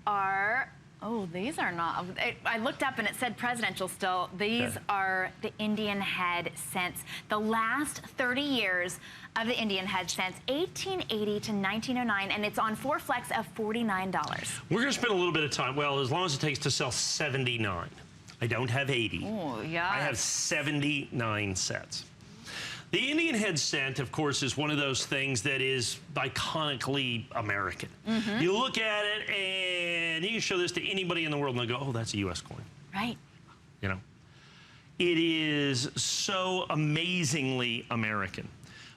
are, oh, these are not, I looked up and it said presidential still. These are the Indian head cents. The last 30 years of the Indian head cents, 1880 to 1909, and it's on 4 flex of $49. We're going to spend a little bit of time, well, as long as it takes to sell 79. I don't have 80. Oh, yeah. I have 79 sets. The Indian head cent, of course, is one of those things that is iconically American. You look at it and you can show this to anybody in the world and they'll go, oh, that's a U.S. coin. Right. You know, it is so amazingly American.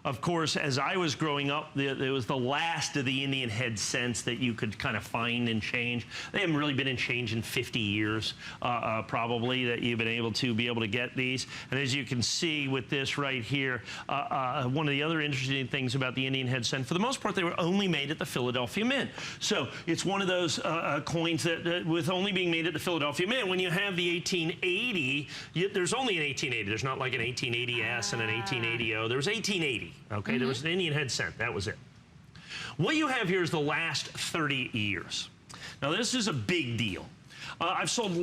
Of course, as I was growing up, it was the last of the Indian head cents that you could kind of find and change. They haven't really been in change in 50 years, probably, that you've been able to get these. And as you can see with this right here, one of the other interesting things about the Indian head cent, for the most part, they were only made at the Philadelphia Mint. So it's one of those coins that, with only being made at the Philadelphia Mint, when you have the 1880, there's only an 1880. There's not like an 1880S and an 1880O. There was 1880. Okay, there was an Indian head cent. That was it. What you have here is the last 30 years. Now, this is a big deal. I've sold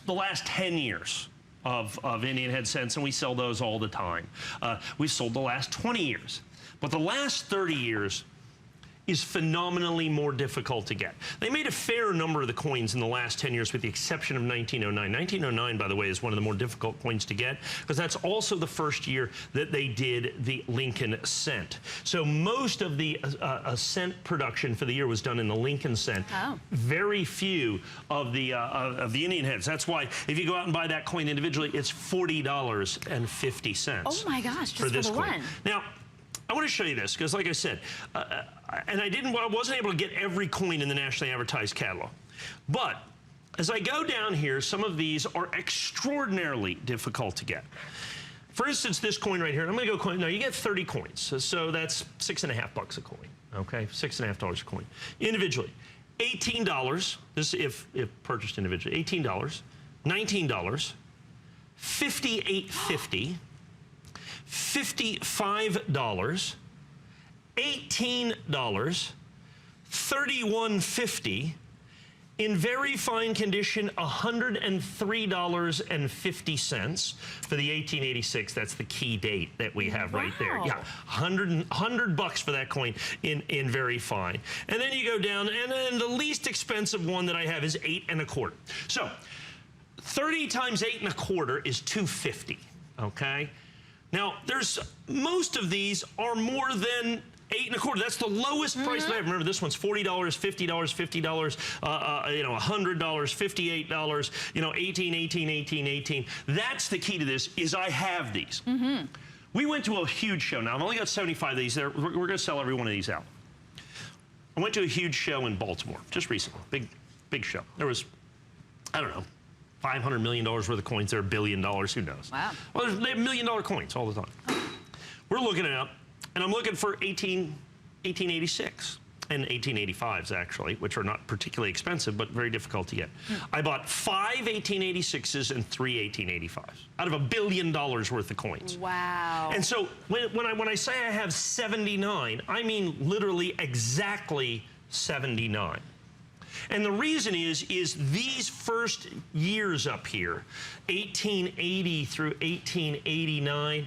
the last 10 years of Indian head cents, and we sell those all the time. We've sold the last 20 years. But the last 30 years is phenomenally more difficult to get. They made a fair number of the coins in the last 10 years with the exception of 1909. 1909, by the way, is one of the more difficult coins to get because that's also the first year that they did the Lincoln cent. So most of the cent production for the year was done in the Lincoln cent. Oh. Very few of the Indian heads. That's why if you go out and buy that coin individually, it's $40.50. Oh my gosh, just for this coin. One. Now, I want to show you this because, like I said, and I wasn't able to get every coin in the nationally advertised catalog. But as I go down here, some of these are extraordinarily difficult to get. For instance, this coin right here, and I'm going to go coin. Now, you get 30 coins, so that's $6.50 a coin. Okay, $6.50 a coin individually. $18. This is if purchased individually. $18, $19, $58.50. $55, $18, $31.50, in very fine condition, $103.50 for the 1886. That's the key date that we have right there. Yeah, $100 bucks for that coin in very fine. And then you go down, and then the least expensive one that I have is 8 1/4. So 30 times 8 1/4 is $250. Okay. Now, most of these are more than 8 1/4. That's the lowest price that I have. Remember, this one's $40, $50, $50, $100, $58, $18, $18, $18, $18. That's the key to this, is I have these. We went to a huge show. Now, I've only got 75 of these. We're going to sell every one of these out. I went to a huge show in Baltimore just recently. Big show. There was, I don't know, $500 million worth of coins. They're $1 billion. Who knows? Wow. Well, they have $1 million coins all the time. We're looking it up, and I'm looking for 1886 and 1885s, actually, which are not particularly expensive, but very difficult to get. I bought 5 1886s and 3 1885s out of $1 billion worth of coins. Wow. And so when I say I have 79, I mean literally exactly 79. And the reason is these first years up here, 1880 through 1889,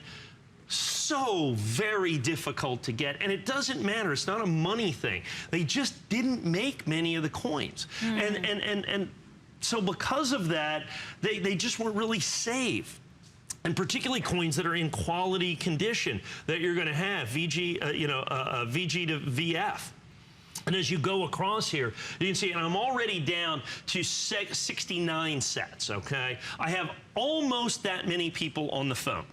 so very difficult to get. And it doesn't matter. It's not a money thing. They just didn't make many of the coins. And so because of that, they just weren't really safe. And particularly coins that are in quality condition that you're going to have, VG to VF. And as you go across here, you can see, and I'm already down to 69 sets, okay? I have almost that many people on the phone.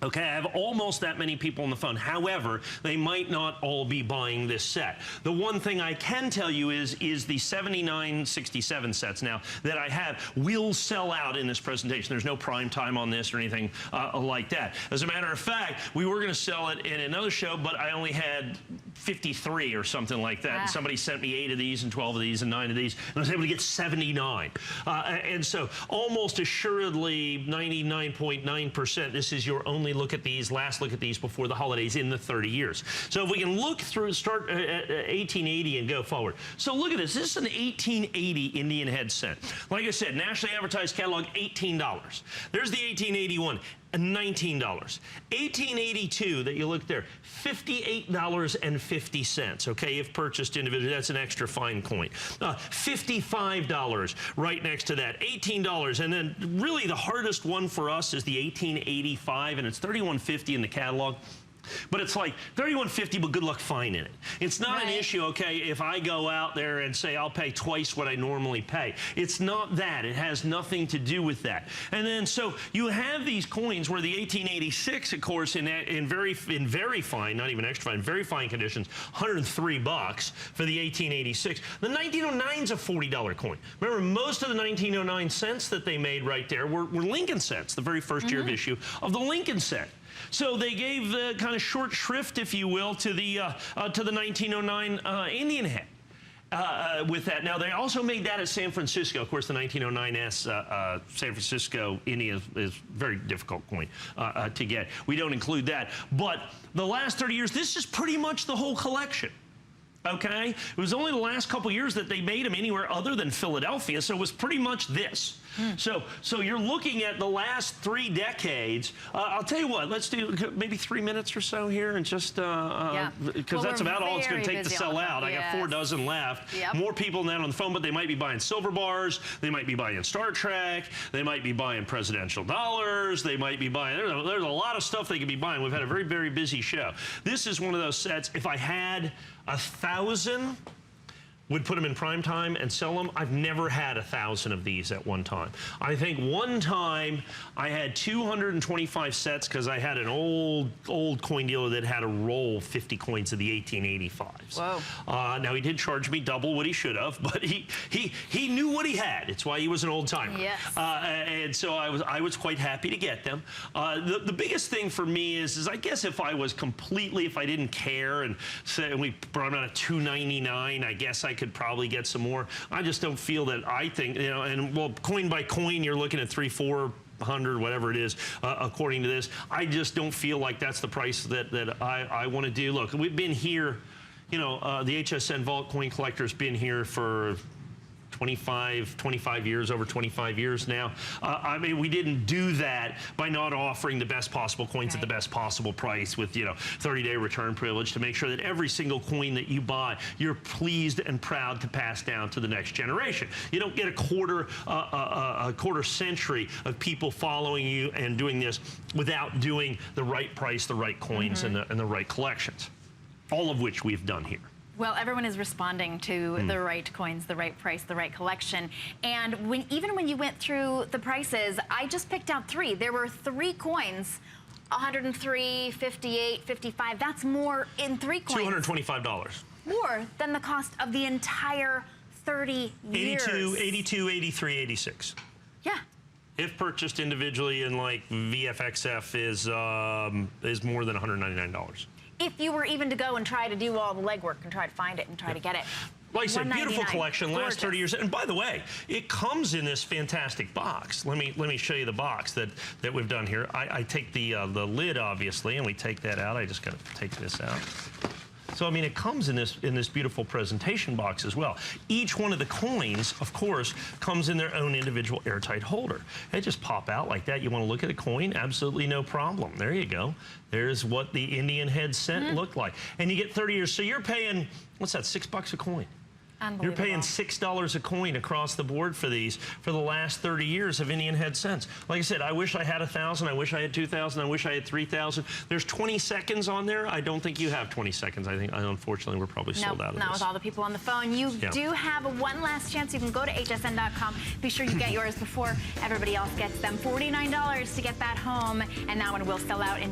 Okay, I have almost that many people on the phone. However, they might not all be buying this set. The one thing I can tell you is the 7967 sets now that I have will sell out in this presentation. There's no prime time on this or anything like that. As a matter of fact, we were going to sell it in another show, but I only had 53 or something like that. Ah. And somebody sent me 8 of these and 12 of these and 9 of these, and I was able to get 79. And so almost assuredly 99.9%, this is your only look at these, last look at these before the holidays in the 30 years. So if we can look through, start at 1880 and go forward. So look at this. This is an 1880 Indian head scent. Like I said, nationally advertised catalog, $18. There's the 1881. $19. 1882 that you look there, $58.50. Okay, if purchased individually, that's an extra fine coin. $55 right next to that. $18, and then really the hardest one for us is the 1885, and it's $31.50 in the catalog. But it's like $31.50, but good luck finding it. It's not an issue, okay, if I go out there and say I'll pay twice what I normally pay. It's not that. It has nothing to do with that. And then so you have these coins where the 1886, of course, in very fine, not even extra fine, very fine conditions, $103 for the 1886. The 1909 is a $40 coin. Remember, most of the 1909 cents that they made right there were Lincoln cents, the very first year of issue of the Lincoln cent. So they gave the kind of short shrift, if you will, to the 1909 Indian head. With that. Now, they also made that at San Francisco. Of course, the 1909 San Francisco Indian is a very difficult coin to get. We don't include that. But the last 30 years, this is pretty much the whole collection. Okay? It was only the last couple years that they made them anywhere other than Philadelphia, so it was pretty much this. So you're looking at the last 3 decades. I'll tell you what, let's do maybe 3 minutes or so here, and just because that's about all it's going to take to sell out. I got 4 dozen left. More people than that on the phone, but they might be buying silver bars. They might be buying Star Trek. They might be buying presidential dollars. They might be buying. There's a lot of stuff they could be buying. We've had a very, very busy show. This is one of those sets. If I had 1,000. Would put them in prime time and sell them. I've never had 1,000 of these at one time. I think one time I had 225 sets because I had an old coin dealer that had a roll 50 coins of the 1885s. Whoa. Now he did charge me double what he should have, but he knew what he had. It's why he was an old timer. Yes. And so I was quite happy to get them. The biggest thing for me is I guess if I was completely, if I didn't care and say we brought them out at $2.99, I guess I could probably get some more. I just don't feel that. I think, you know, and well, coin by coin, you're looking at $300, $400, whatever it is, according to this. I just don't feel like that's the price that I want to do. Look, we've been here, you know, the HSN Vault Coin Collector's been here for 25 years, over 25 years now. I mean, we didn't do that by not offering the best possible coins at the best possible price with, you know, 30-day return privilege to make sure that every single coin that you buy, you're pleased and proud to pass down to the next generation. You don't get a quarter century of people following you and doing this without doing the right price, the right coins, and the right collections, all of which we've done here. Well, everyone is responding to the right coins, the right price, the right collection. And even when you went through the prices, I just picked out 3. There were 3 coins, 103, 58, 55. That's more in 3 coins. $225. More than the cost of the entire 30 years. 82, 83, 86. Yeah. If purchased individually in like VFXF is more than $199. If you were even to go and try to do all the legwork and try to find it and try to get it. Like I said, beautiful collection, last 30 years. And by the way, it comes in this fantastic box. Let me show you the box that we've done here. I take the lid, obviously, and we take that out. I just got to take this out. So, I mean, it comes in this beautiful presentation box as well. Each one of the coins, of course, comes in their own individual airtight holder. They just pop out like that. You want to look at a coin? Absolutely no problem. There you go. There's what the Indian head cent looked like. And you get 30 years. So you're paying, what's that, $6 a coin? You're paying $6 a coin across the board for these for the last 30 years of Indian head cents. Like I said, I wish I had 1,000. I wish I had 2,000. I wish I had 3,000. There's 20 seconds on there. I don't think you have 20 seconds. I think, unfortunately, we're probably sold out of this. Not with all the people on the phone. You do have one last chance. You can go to hsn.com. Be sure you get yours before everybody else gets them. $49 to get that home, and that one will sell out in just